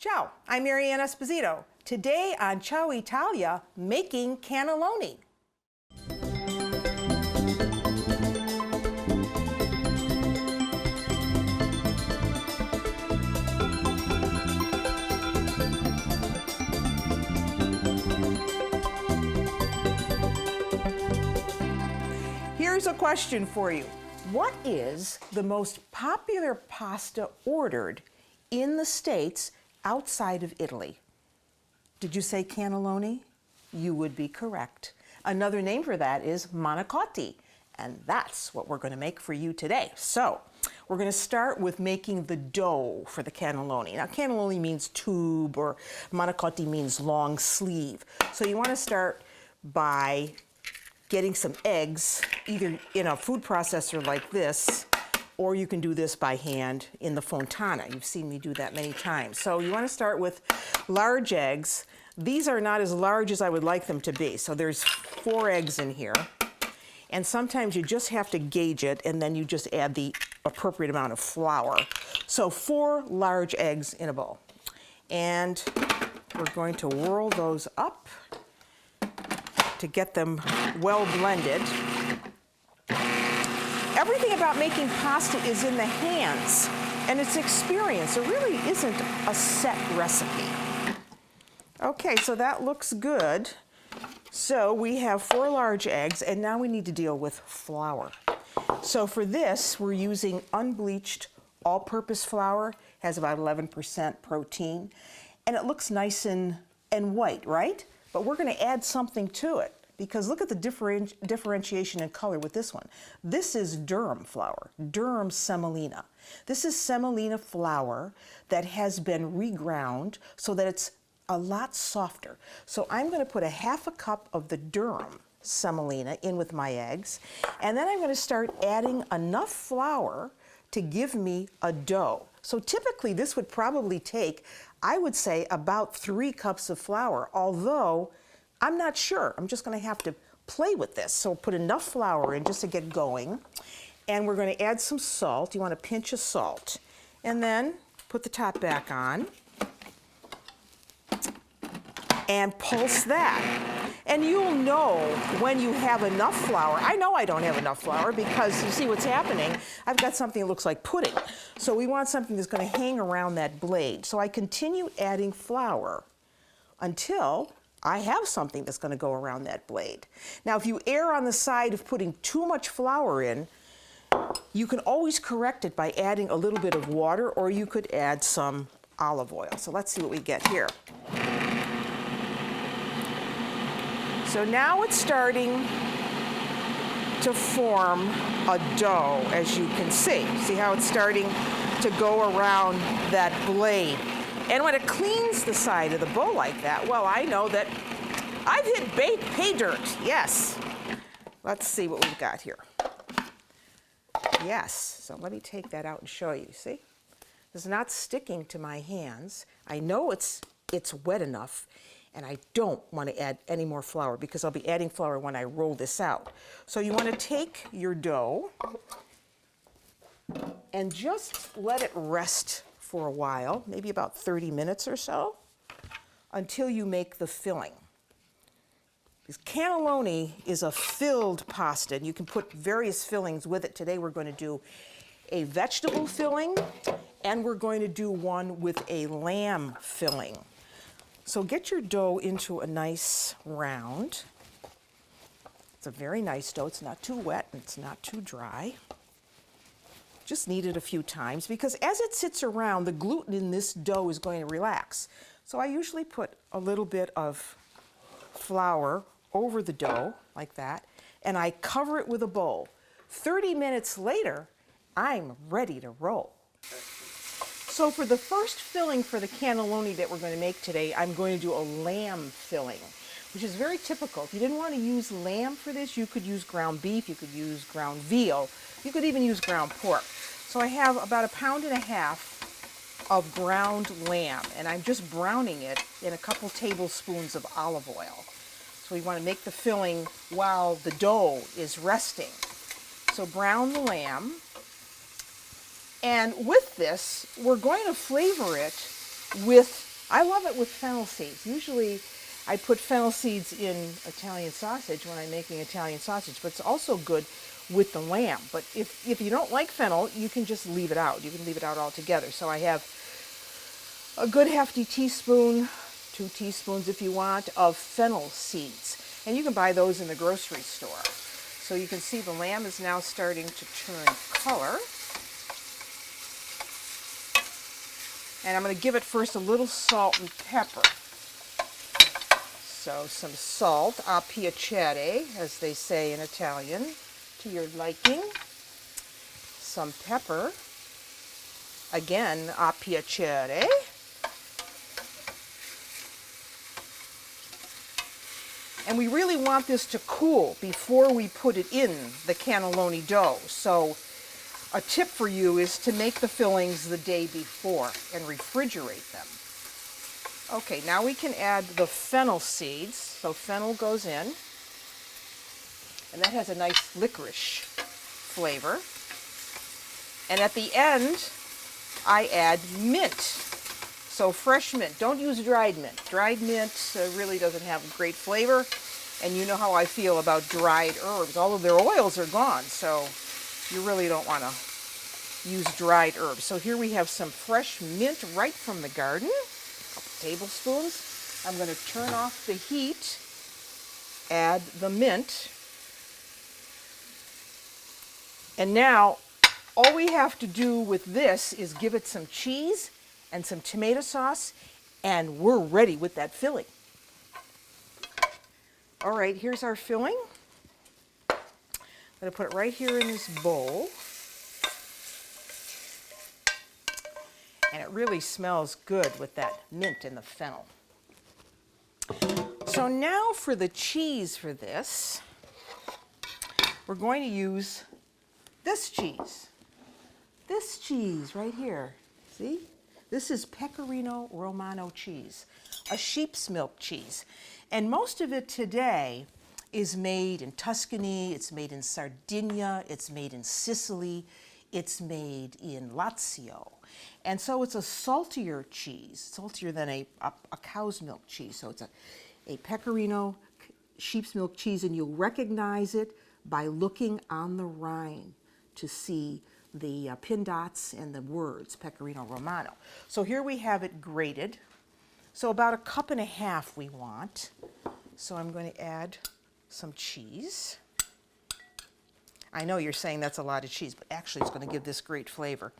Ciao, I'm Mary Ann Esposito. Today on Ciao Italia, making cannelloni. Here's a question for you. What is the most popular pasta ordered in the States outside of Italy? Did you say cannelloni? You would be correct. Another name for that is manicotti, and that's what we're going to make for you today. So we're going to start with making the dough for the cannelloni. Now cannelloni means tube, or manicotti means long sleeve. So you want to start by getting some eggs, either in a food processor like this, or you can do this by hand in the fontana. You've seen me do that many times. So you want to start with large eggs. These are not as large as I would like them to be. So there's 4 eggs in here. And sometimes you just have to gauge it, and then you just add the appropriate amount of flour. So 4 large eggs in a bowl. And we're going to whirl those up to get them well blended. Everything about making pasta is in the hands, and it's experience. There really isn't a set recipe. Okay, so that looks good. So we have 4 large eggs, and now we need to deal with flour. So for this, we're using unbleached all-purpose flour. It has about 11% protein, and it looks nice and white, right? But we're going to add something to it, because look at the differentiation in color with this one. This is durum flour, durum semolina. This is semolina flour that has been reground so that it's a lot softer. So I'm going to put a ½ cup of the durum semolina in with my eggs, and then I'm going to start adding enough flour to give me a dough. So typically this would probably take, I would say, about 3 cups of flour, although I'm not sure. I'm just going to have to play with this. So put enough flour in just to get going. And we're going to add some salt. You want a pinch of salt. And then put the top back on. And pulse that. And you'll know when you have enough flour. I know I don't have enough flour because you see what's happening. I've got something that looks like pudding. So we want something that's going to hang around that blade. So I continue adding flour until I have something that's going to go around that blade. Now, if you err on the side of putting too much flour in, you can always correct it by adding a little bit of water, or you could add some olive oil. So let's see what we get here. So now it's starting to form a dough, as you can see. See how it's starting to go around that blade? And when it cleans the side of the bowl like that, well, I know that I've hit pay dirt, yes. Let's see what we've got here. Yes, so let me take that out and show you, see? It's not sticking to my hands. I know it's wet enough, and I don't want to add any more flour because I'll be adding flour when I roll this out. So you want to take your dough and just let it rest for a while, maybe about 30 minutes or so, until you make the filling. Because cannelloni is a filled pasta, and you can put various fillings with it. Today we're going to do a vegetable filling, and we're going to do one with a lamb filling. So get your dough into a nice round. It's a very nice dough. It's not too wet and it's not too dry. Just knead it a few times, because as it sits around, the gluten in this dough is going to relax. So I usually put a little bit of flour over the dough like that, and I cover it with a bowl. 30 minutes later, I'm ready to roll. So for the first filling for the cannelloni that we're going to make today, I'm going to do a lamb filling, which is very typical. If you didn't want to use lamb for this, you could use ground beef, you could use ground veal, you could even use ground pork. So I have about 1.5 pounds of ground lamb, and I'm just browning it in a couple tablespoons of olive oil. So we want to make the filling while the dough is resting. So brown the lamb. And with this, we're going to flavor it with I love it with fennel seeds. Usually I put fennel seeds in Italian sausage when I'm making Italian sausage, but it's also good with the lamb. But if you don't like fennel, you can just leave it out. You can leave it out altogether. So I have a good hefty teaspoon, 2 teaspoons if you want, of fennel seeds. And you can buy those in the grocery store. So you can see the lamb is now starting to turn color. And I'm going to give it first a little salt and pepper. So some salt, a piacere, as they say in Italian, to your liking. Some pepper, again, a piacere. And we really want this to cool before we put it in the cannelloni dough. So a tip for you is to make the fillings the day before and refrigerate them. Okay, now we can add the fennel seeds. So fennel goes in, and that has a nice licorice flavor. And at the end, I add mint. So fresh mint. Don't use dried mint. Dried mint really doesn't have a great flavor, and you know how I feel about dried herbs. All of their oils are gone, so you really don't want to use dried herbs. So here we have some fresh mint right from the garden. Tablespoons. I'm going to turn off the heat, add the mint, and now all we have to do with this is give it some cheese and some tomato sauce, and we're ready with that filling. All right, here's our filling. I'm going to put it right here in this bowl. And it really smells good with that mint and the fennel. So now for the cheese for this, we're going to use this cheese. This cheese right here. See? This is Pecorino Romano cheese, a sheep's milk cheese. And most of it today is made in Tuscany, it's made in Sardinia, it's made in Sicily, it's made in Lazio. And so it's a saltier cheese, saltier than a cow's milk cheese. So it's a Pecorino sheep's milk cheese, and you'll recognize it by looking on the rind to see the pin dots and the words, Pecorino Romano. So here we have it grated. So about 1.5 cups we want. So I'm going to add some cheese. I know you're saying that's a lot of cheese, but actually it's going to give this great flavor.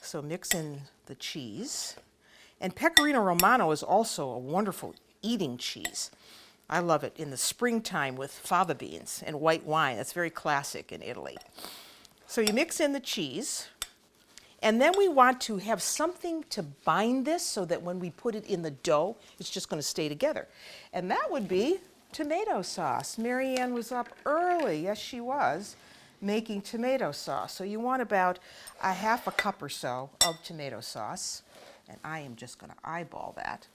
So mix in the cheese. And Pecorino Romano is also a wonderful eating cheese. I love it in the springtime with fava beans and white wine. That's very classic in Italy. So you mix in the cheese, and then we want to have something to bind this so that when we put it in the dough, it's just going to stay together. And that would be tomato sauce. Mary Ann was up early, yes she was, making tomato sauce. So you want about 1/2 cup or so of tomato sauce, and I am just going to eyeball that.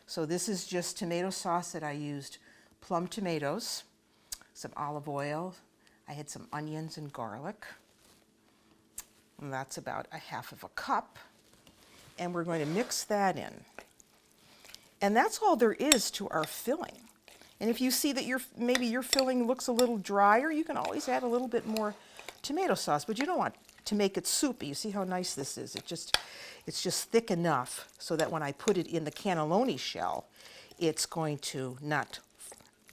So this is just tomato sauce that I used plum tomatoes, some olive oil, I had some onions and garlic, and that's about 1/2 cup, and we're going to mix that in. And that's all there is to our filling. And if you see that maybe your filling looks a little drier, you can always add a little bit more tomato sauce, but you don't want to make it soupy. You see how nice this is? It's just thick enough so that when I put it in the cannelloni shell, it's going to not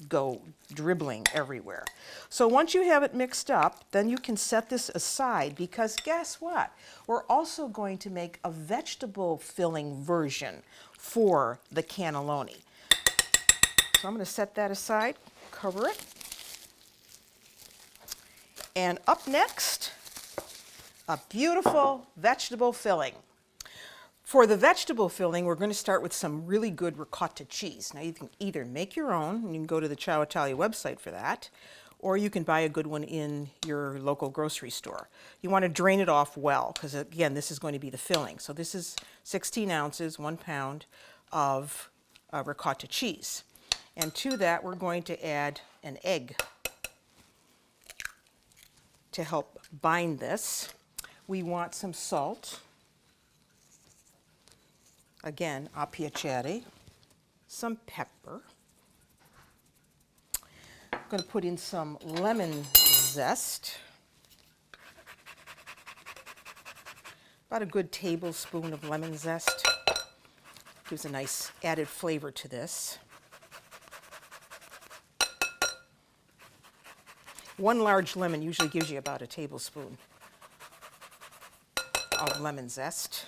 go dribbling everywhere. So once you have it mixed up, then you can set this aside, because guess what? We're also going to make a vegetable filling version for the cannelloni. So I'm going to set that aside, cover it. And up next, a beautiful vegetable filling. For the vegetable filling, we're going to start with some really good ricotta cheese. Now you can either make your own, and you can go to the Ciao Italia website for that, or you can buy a good one in your local grocery store. You want to drain it off well, because again, this is going to be the filling. So this is 16 ounces, 1 pound of ricotta cheese. And to that, we're going to add an egg to help bind this. We want some salt. again, a piacere, some pepper. I'm going to put in some lemon zest, about a good tablespoon of lemon zest. Gives a nice added flavor to this. 1 large lemon usually gives you about a tablespoon of lemon zest.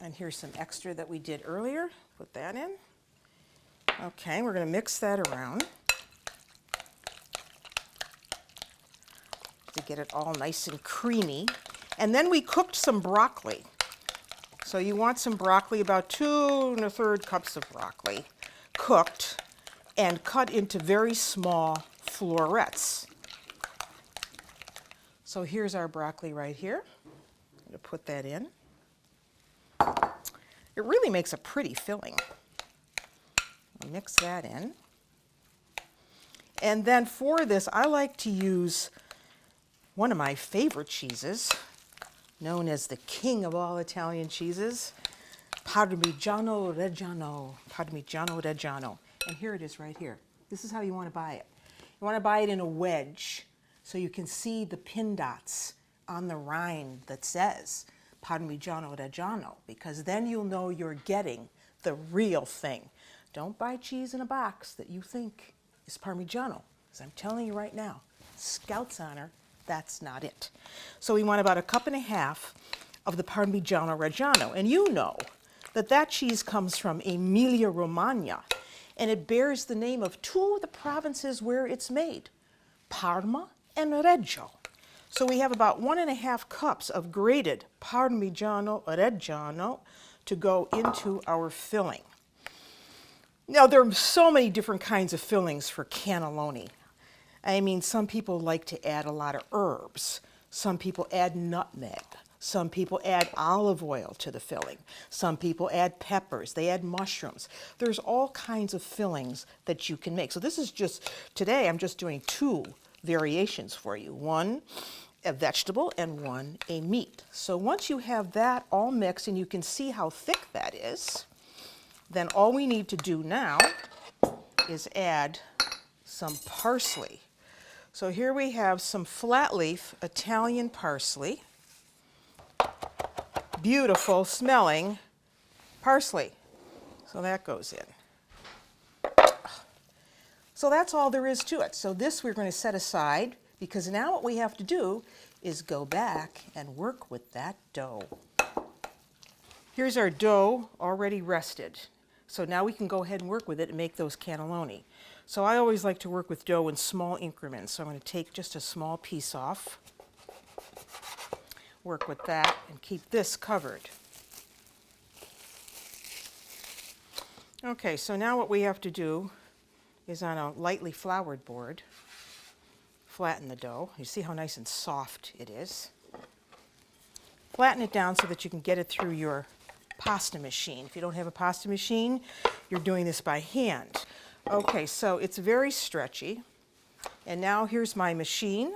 And here's some extra that we did earlier. Put that in. Okay, we're going to mix that around to get it all nice and creamy. And then we cooked some broccoli. So you want some broccoli, about 2 1/3 cups of broccoli, cooked and cut into very small florets. So here's our broccoli right here. I'm going to put that in. It really makes a pretty filling. I'll mix that in. And then for this, I like to use one of my favorite cheeses, known as the king of all Italian cheeses, Parmigiano Reggiano. Parmigiano Reggiano. And here it is right here. This is how you want to buy it. You want to buy it in a wedge so you can see the pin dots on the rind that says Parmigiano Reggiano, because then you'll know you're getting the real thing. Don't buy cheese in a box that you think is Parmigiano, because I'm telling you right now, Scout's honor, that's not it. So we want about 1.5 cups of the Parmigiano Reggiano. And you know that that cheese comes from Emilia-Romagna, and it bears the name of 2 of the provinces where it's made, Parma and Reggio. So we have about 1.5 cups of grated Parmigiano Reggiano to go into our filling. Now, there are so many different kinds of fillings for cannelloni. I mean, some people like to add a lot of herbs. Some people add nutmeg. Some people add olive oil to the filling. Some people add peppers. They add mushrooms. There's all kinds of fillings that you can make. So this is just, today I'm just doing 2 variations for you. One a vegetable and one a meat. So once you have that all mixed and you can see how thick that is, then all we need to do now is add some parsley. So here we have some flat leaf Italian parsley, beautiful smelling parsley. So that goes in. So that's all there is to it. So this we're going to set aside, because now what we have to do is go back and work with that dough. Here's our dough already rested. So now we can go ahead and work with it and make those cannelloni. So I always like to work with dough in small increments. So I'm going to take just a small piece off, work with that, and keep this covered. Okay, so now what we have to do is, on a lightly floured board, flatten the dough. You see how nice and soft it is. Flatten it down so that you can get it through your pasta machine. If you don't have a pasta machine, you're doing this by hand. Okay, so it's very stretchy. And now here's my machine.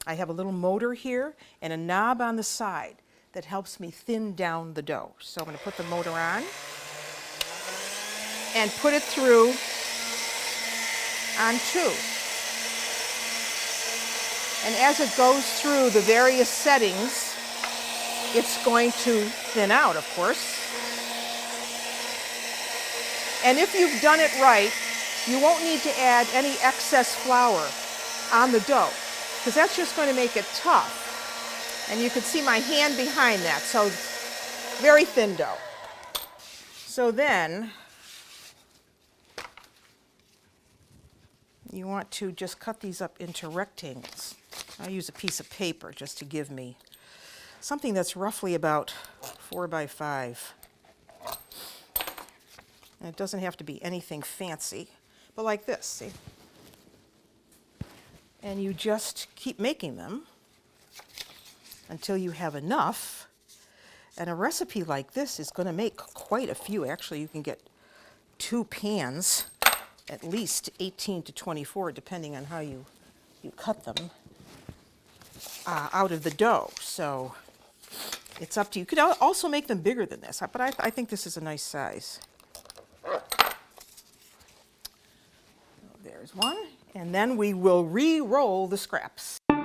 I have a little motor here and a knob on the side that helps me thin down the dough. So I'm going to put the motor on and put it through on 2. And as it goes through the various settings, it's going to thin out, of course. And if you've done it right, you won't need to add any excess flour on the dough, because that's just going to make it tough. And you can see my hand behind that, so very thin dough. So then you want to just cut these up into rectangles. I use a piece of paper just to give me something that's roughly about 4 by 5. And it doesn't have to be anything fancy, but like this, see? And you just keep making them until you have enough. And a recipe like this is going to make quite a few. Actually, you can get 2 pans, at least 18 to 24, depending on how you cut them, out of the dough. So It's up to you. You could also make them bigger than this, but I think this is a nice size. There's one. And then we will re-roll the scraps. You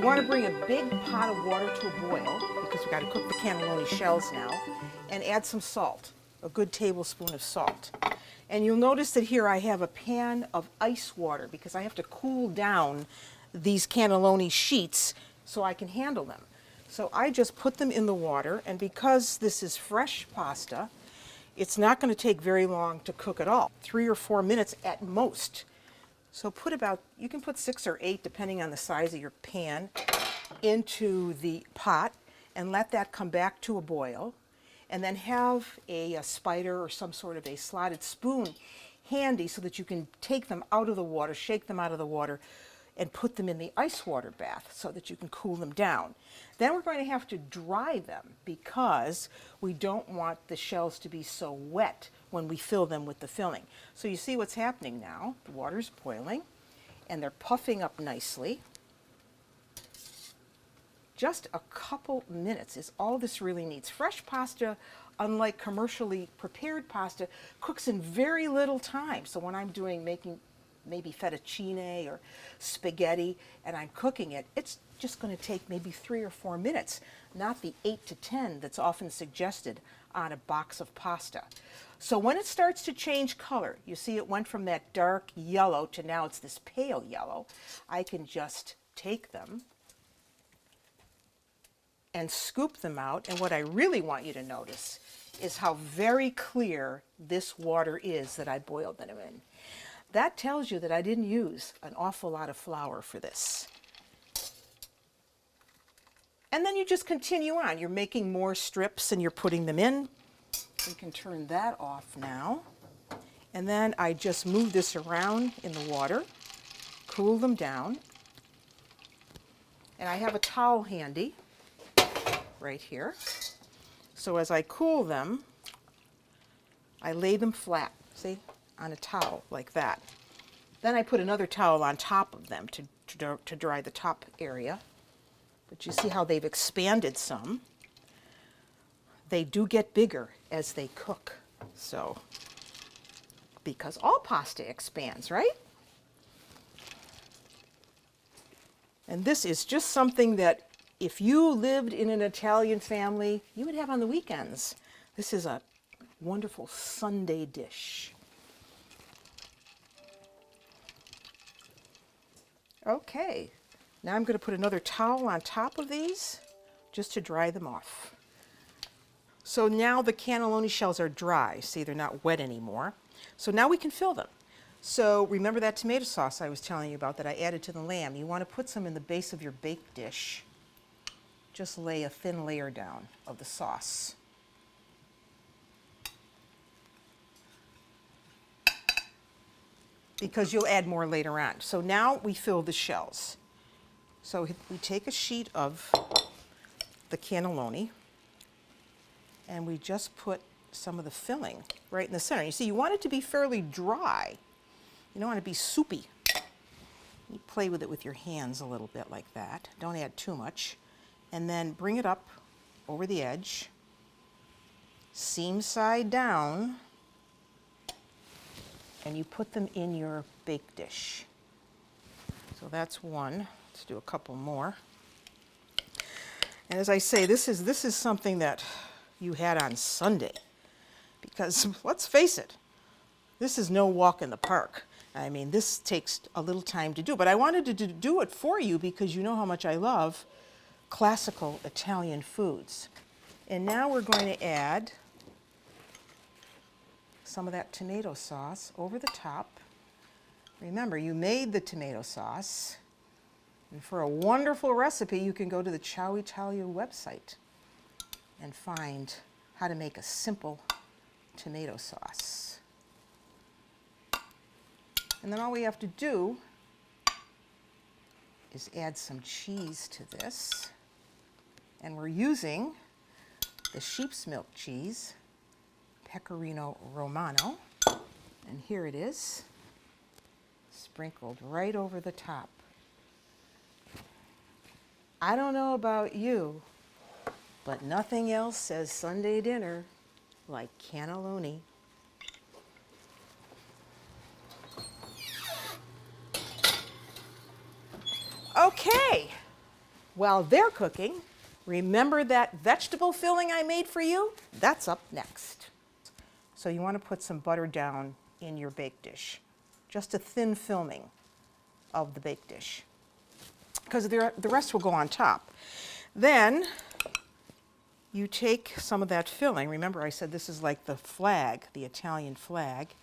want to bring a big pot of water to a boil, because we've got to cook the cannelloni shells now, and add some salt, a good tablespoon of salt. And you'll notice that here I have a pan of ice water, because I have to cool down these cannelloni sheets so I can handle them. So I just put them in the water, and because this is fresh pasta, it's not going to take very long to cook at all, 3 or 4 minutes at most. So put about, you can put 6 or 8, depending on the size of your pan, into the pot and let that come back to a boil. And then have a spider or some sort of a slotted spoon handy so that you can take them out of the water, shake them out of the water, and put them in the ice water bath so that you can cool them down. Then we're going to have to dry them because we don't want the shells to be so wet when we fill them with the filling. So you see what's happening now. The water's boiling and they're puffing up nicely. Just a couple minutes is all this really needs. Fresh pasta, unlike commercially prepared pasta, cooks in very little time. So when I'm making maybe fettuccine or spaghetti and I'm cooking it, it's just going to take maybe 3 or 4 minutes, not the 8 to 10 that's often suggested on a box of pasta. So when it starts to change color, you see it went from that dark yellow to now it's this pale yellow, I can just take them and scoop them out. And what I really want you to notice is how very clear this water is that I boiled them in. That tells you that I didn't use an awful lot of flour for this. And then you just continue on. You're making more strips and you're putting them in. We can turn that off now. And then I just move this around in the water, cool them down. And I have a towel handy right here. So as I cool them, I lay them flat, see, on a towel like that. Then I put another towel on top of them to dry the top area. But you see how they've expanded some. They do get bigger as they cook. So, because all pasta expands, right? And this is just something that if you lived in an Italian family, you would have on the weekends. This is a wonderful Sunday dish. Okay, now I'm going to put another towel on top of these just to dry them off. So now the cannelloni shells are dry. See, they're not wet anymore. So now we can fill them. So remember that tomato sauce I was telling you about that I added to the lamb? You want to put some in the base of your baked dish. Just lay a thin layer down of the sauce. Because you'll add more later on. So now we fill the shells. So we take a sheet of the cannelloni and we just put some of the filling right in the center. You see, you want it to be fairly dry. You don't want it to be soupy. You play with it with your hands a little bit like that. Don't add too much. And then bring it up over the edge, seam side down, and you put them in your bake dish. So that's one. Let's do a couple more. And as I say, this is something that you had on Sunday, because let's face it, this is no walk in the park. I mean, this takes a little time to do, but I wanted to do it for you because you know how much I love classical Italian foods. And now we're going to add some of that tomato sauce over the top. Remember, you made the tomato sauce. And for a wonderful recipe, you can go to the Ciao Italia website and find how to make a simple tomato sauce. And then all we have to do is add some cheese to this. And we're using the sheep's milk cheese, Pecorino Romano. And here it is, sprinkled right over the top. I don't know about you, but nothing else says Sunday dinner like cannelloni. Okay, while they're cooking, remember that vegetable filling I made for you? That's up next. So you want to put some butter down in your baked dish, just a thin filming of the baked dish, because the rest will go on top. Then you take some of that filling. Remember I said this is like the flag, the Italian flag,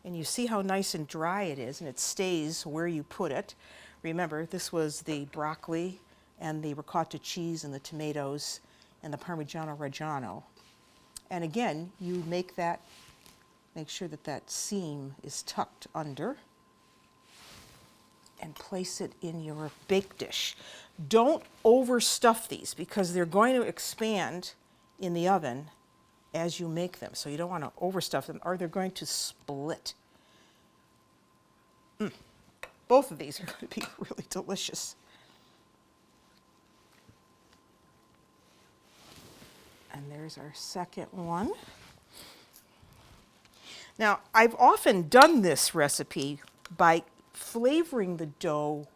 and you see how nice and dry it is, and it stays where you put it. Remember, this was the broccoli and the ricotta cheese and the tomatoes and the Parmigiano Reggiano. And again, you make sure that that seam is tucked under and place it in your bake dish. Don't overstuff these because they're going to expand in the oven as you make them. So you don't want to overstuff them or they're going to split. Both of these are going to be really delicious. And there's our second one. Now, I've often done this recipe by flavoring the dough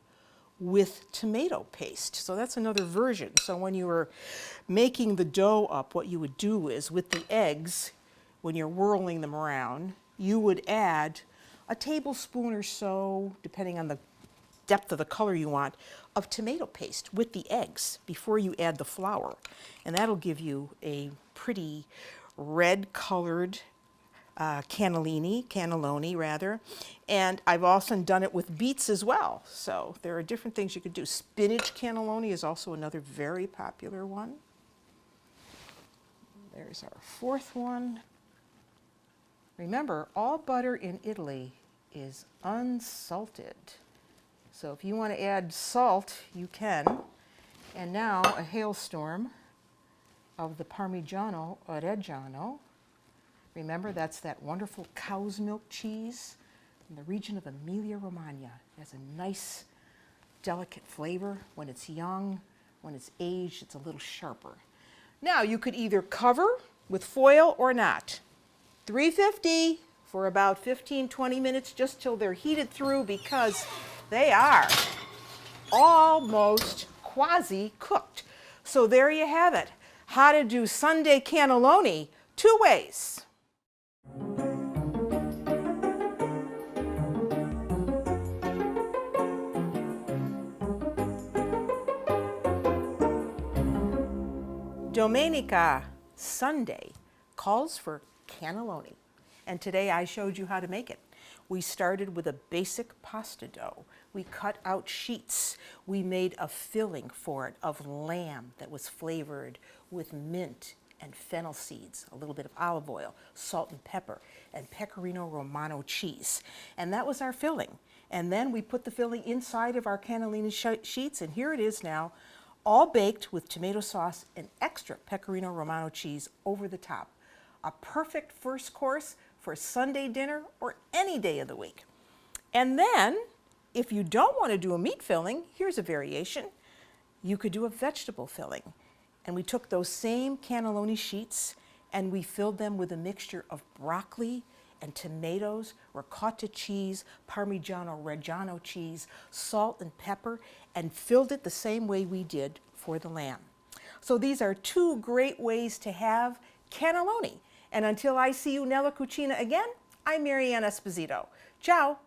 with tomato paste. So that's another version. So when you were making the dough up, what you would do is with the eggs, when you're whirling them around, you would add a tablespoon or so, depending on the depth of the color you want, of tomato paste with the eggs before you add the flour. And that'll give you a pretty red-colored cannelloni rather. And I've often done it with beets as well. So there are different things you could do. Spinach cannelloni is also another very popular one. There's our fourth one. Remember, all butter in Italy is unsalted. So if you want to add salt, you can. And now a hailstorm of the Parmigiano Reggiano. Remember, that's that wonderful cow's milk cheese in the region of Emilia-Romagna. It has a nice, delicate flavor. When it's young, when it's aged, it's a little sharper. Now, you could either cover with foil or not. 350 for about 15-20 minutes, just till they're heated through, because they are almost quasi-cooked. So there you have it. How to do Sunday cannelloni 2 ways. Domenica, Sunday, calls for cannelloni. And today I showed you how to make it. We started with a basic pasta dough. We cut out sheets. We made a filling for it of lamb that was flavored with mint and fennel seeds, a little bit of olive oil, salt and pepper, and Pecorino Romano cheese. And that was our filling. And then we put the filling inside of our cannellini sheets, and here it is now, all baked with tomato sauce and extra Pecorino Romano cheese over the top. A perfect first course for Sunday dinner or any day of the week. And then, if you don't want to do a meat filling, here's a variation. You could do a vegetable filling. And we took those same cannelloni sheets and we filled them with a mixture of broccoli and tomatoes, ricotta cheese, Parmigiano Reggiano cheese, salt and pepper, and filled it the same way we did for the lamb. So these are 2 great ways to have cannelloni. And until I see you nella cucina again, I'm Mary Ann Esposito. Ciao.